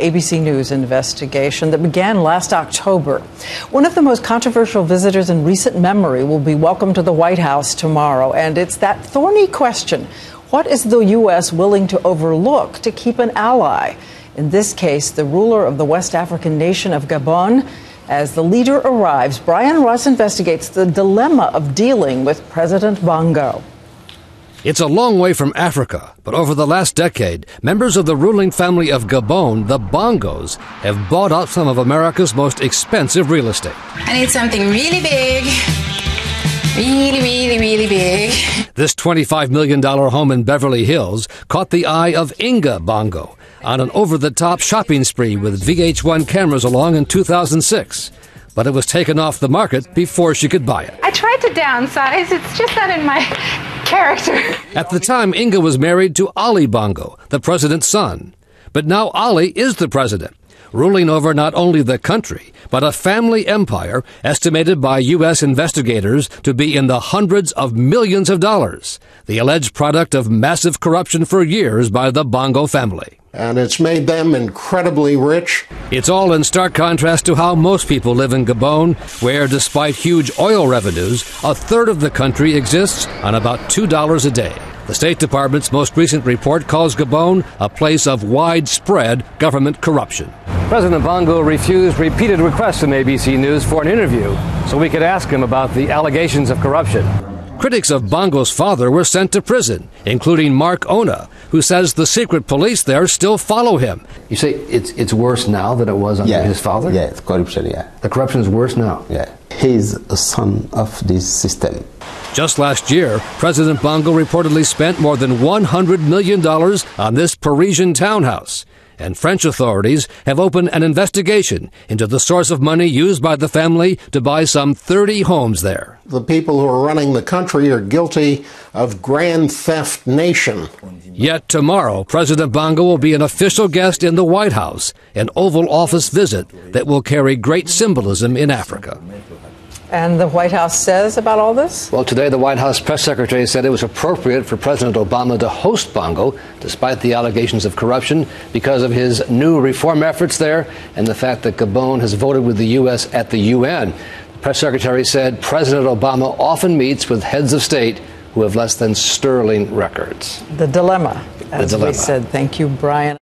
ABC News investigation that began last October. One of the most controversial visitors in recent memory will be welcomed to the White House tomorrow, and it's that thorny question: what is the U.S. willing to overlook to keep an ally? In this case, the ruler of the West African nation of Gabon. As the leader arrives, Brian Ross investigates the dilemma of dealing with President Bongo. It's a long way from Africa, but over the last decade, members of the ruling family of Gabon, the Bongos, have bought out some of America's most expensive real estate. I need something really big. Really big. This $25 million home in Beverly Hills caught the eye of Inga Bongo on an over-the-top shopping spree with VH1 cameras along in 2006. But it was taken off the market before she could buy it. I tried to downsize. It's just not in my character. At the time, Inga was married to Ali Bongo, the president's son. But now Ali is the president, ruling over not only the country, but a family empire estimated by U.S. investigators to be in the hundreds of millions of dollars, the alleged product of massive corruption for years by the Bongo family. And it's made them incredibly rich. It's all in stark contrast to how most people live in Gabon, where, despite huge oil revenues, a third of the country exists on about $2 a day. The State Department's most recent report calls Gabon a place of widespread government corruption. President Bongo refused repeated requests from ABC News for an interview so we could ask him about the allegations of corruption. Critics of Bongo's father were sent to prison, including Mark Ona, who says the secret police there still follow him. You say it's worse now than it was under his father? Yeah, it's corruption, yeah. The corruption is worse now? Yeah. He's a son of this system. Just last year, President Bongo reportedly spent more than $100 million on this Parisian townhouse. And French authorities have opened an investigation into the source of money used by the family to buy some 30 homes there. The people who are running the country are guilty of grand theft nation. Yet tomorrow, President Bongo will be an official guest in the White House, an Oval Office visit that will carry great symbolism in Africa. And the White House says about all this? Well, today the White House press secretary said it was appropriate for President Obama to host Bongo, despite the allegations of corruption, because of his new reform efforts there and the fact that Gabon has voted with the U.S. at the UN. The press secretary said President Obama often meets with heads of state who have less than sterling records. The dilemma, as we said. Thank you, Brian.